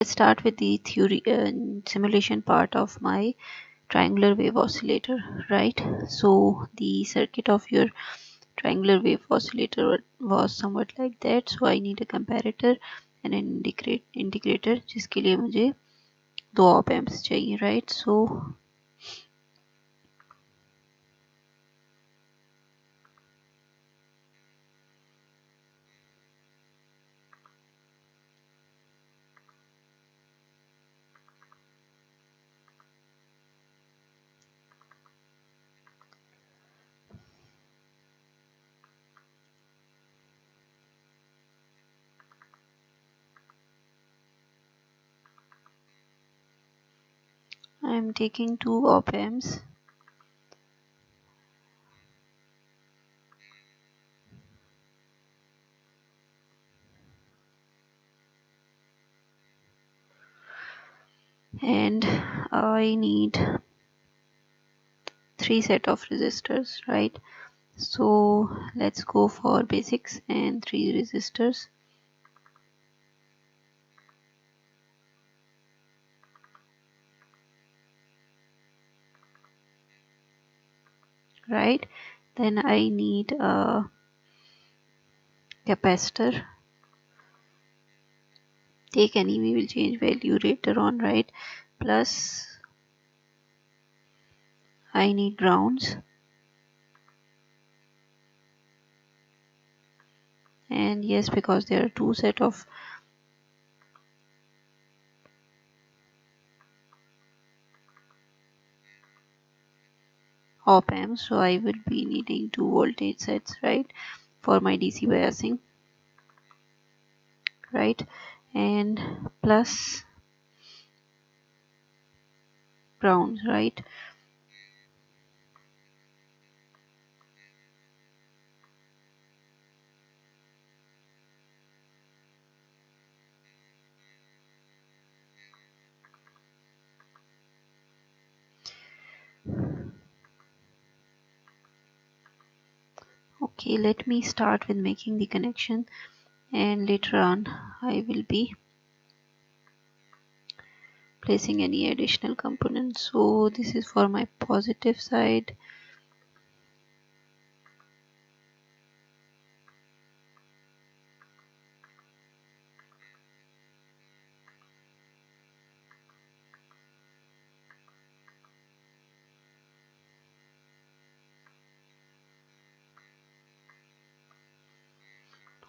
Let's start with the theory simulation part of my triangular wave oscillator, right? So the circuit of your triangular wave oscillator was somewhat like that. So I need a comparator and an integrator जिसके लिए मुझे दो op amps चाहिए, right? So I am taking two op amps and I need three set of resistors, right? So let's go for basics and three resistors, right? Then I need a capacitor. Take any, we will change value later on, right? Plus I need grounds, and yes, because there are two set of op amps, so I will be needing two voltage sets, right, for my DC biasing, right? And plus grounds, right? Okay, let me start with making the connection, and later on I will be placing any additional components. So this is for my positive side,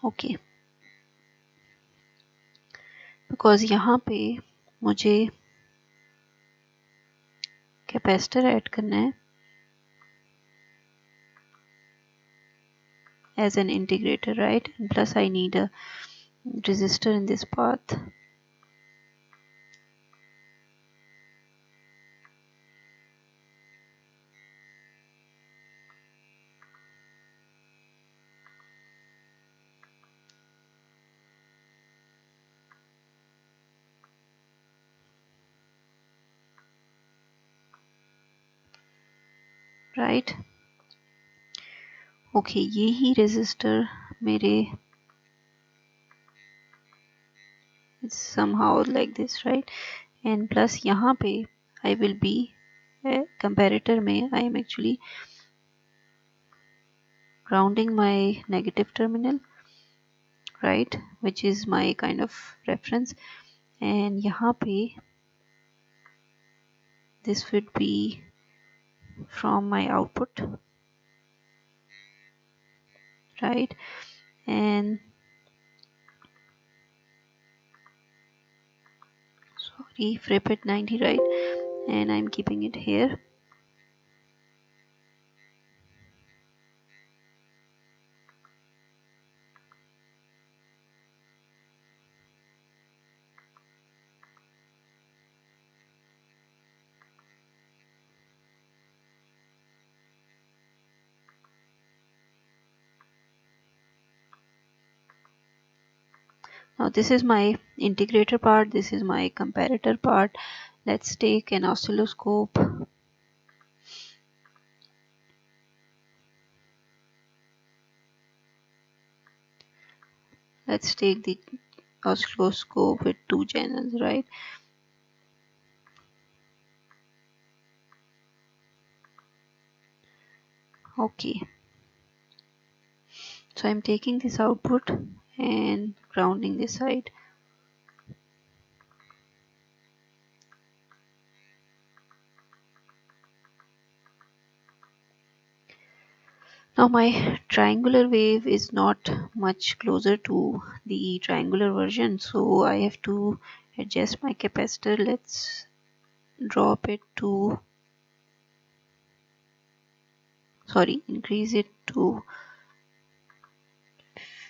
okay, because यहाँ पे मुझे capacitor add करना है as an integrator, right? And plus I need a resistor in this path, right? Okay, ये ही resistor मेरे it's somehow like this, right? And plus यहाँ पे I will be comparator में I am actually grounding my negative terminal, right, which is my kind of reference, and यहाँ पे this would be from my output, right? And sorry, flip it 90, right? And I'm keeping it here. Now this is my integrator part, this is my comparator part. Let's take an oscilloscope. Let's take the oscilloscope with 2 channels, right? Okay, so I'm taking this output and grounding this side. Now my triangular wave is not much closer to the triangular version, so I have to adjust my capacitor. Let's drop it to, sorry, increase it to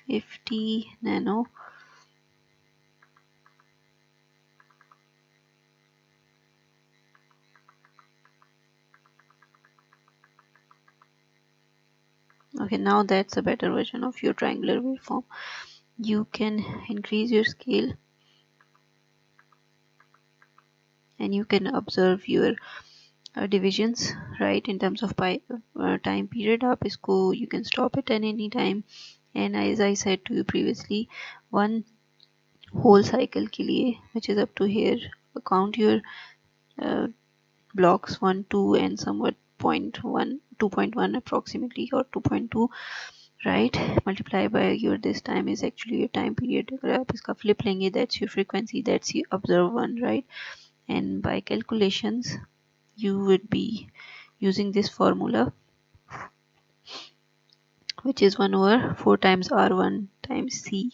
50 nano. Okay, now that's a better version of your triangular waveform. You can increase your scale and you can observe your divisions, right, in terms of time period. आप इसको you can stop it at any time, and as I said to you previously, one whole cycle के लिए, which is up to here, count your uh, blocks 1 2 and somewhat 0.1 2.1 approximately, or 2.2, right, multiply by your this time is actually your time period. अगर आप इसका flip लेंगे, that's your frequency, that's your observe one, right? And by calculations you would be using this formula, which is 1 over 4 times r1 times c,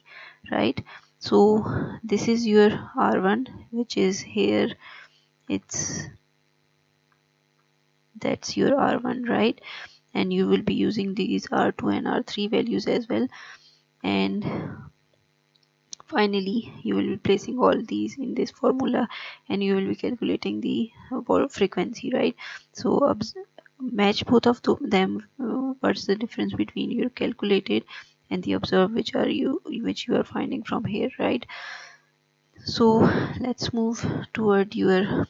right? So this is your r1, which is here, it's that's your r1, right? And you will be using these r2 and r3 values as well, and finally you will be placing all these in this formula and you will be calculating the frequency, right? So match both of them. What's the difference between your calculated and the observed, which you are finding from here, right? So let's move toward your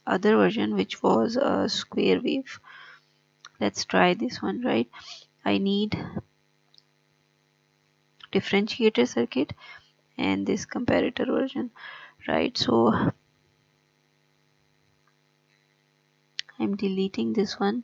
other version, which was a square wave. Let's try this one, right? I need differentiator circuit and this comparator version, right? So I'm deleting this one.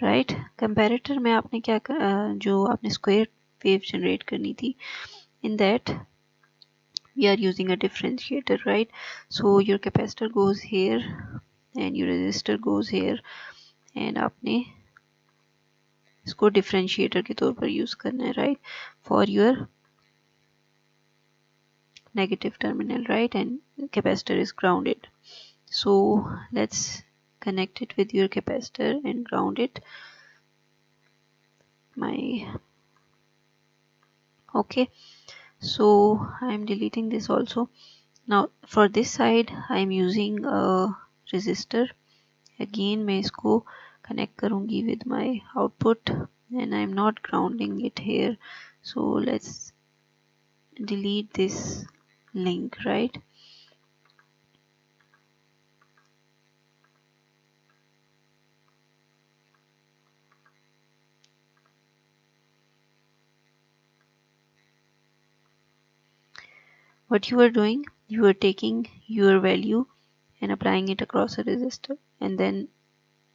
Right, comparator में आपने क्या जो आपने square wave generate करनी थी, in that we are using a differentiator, right? So your capacitor goes here and your resistor goes here, and आपने इसको differentiator के तौर पर यूज करना है, right, for your negative terminal, right? And capacitor is grounded, so let's connect it with your capacitor and ground it. Okay, so I'm deleting this also. Now for this side I'm using a resistor. Again मैं इसको connect करूँगी with my output and I'm not grounding it here, so let's delete this link, right? What you are doing, you are taking your value and applying it across a resistor, and then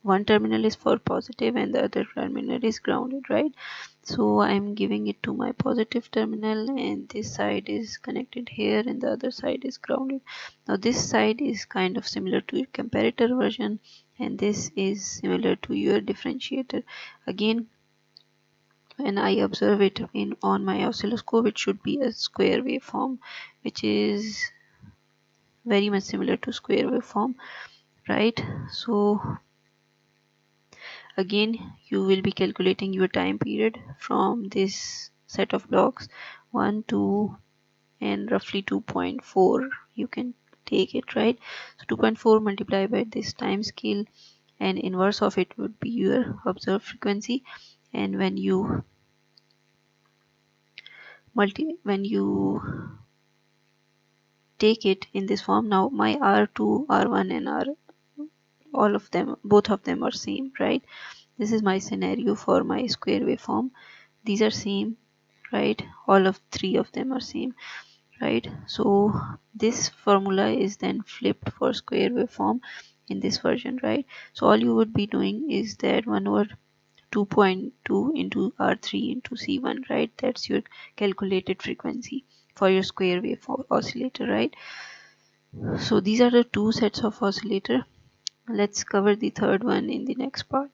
one terminal is for positive and the other terminal is grounded, right? So I'm giving it to my positive terminal and this side is connected here and the other side is grounded. Now this side is kind of similar to your comparator version and this is similar to your differentiator. Again, when I observe it on my oscilloscope, it should be a square waveform, which is very much similar to square waveform, right? So again you will be calculating your time period from this set of blocks 1 2 and roughly 2.4. You can take it, right? So 2.4 multiplied by this time scale, and inverse of it would be your observed frequency. And when you take it in this form, now my R2, R1 and R, all of them, both of them are same, right? This is my scenario for my square waveform. These are same, right? All of three of them are same, right? So this formula is then flipped for square waveform in this version, right? So all you would be doing is that 1 over 2.2 into R3 into C1, right? That's your calculated frequency for your square wave oscillator, right? So these are the two sets of oscillator. Let's cover the third one in the next part.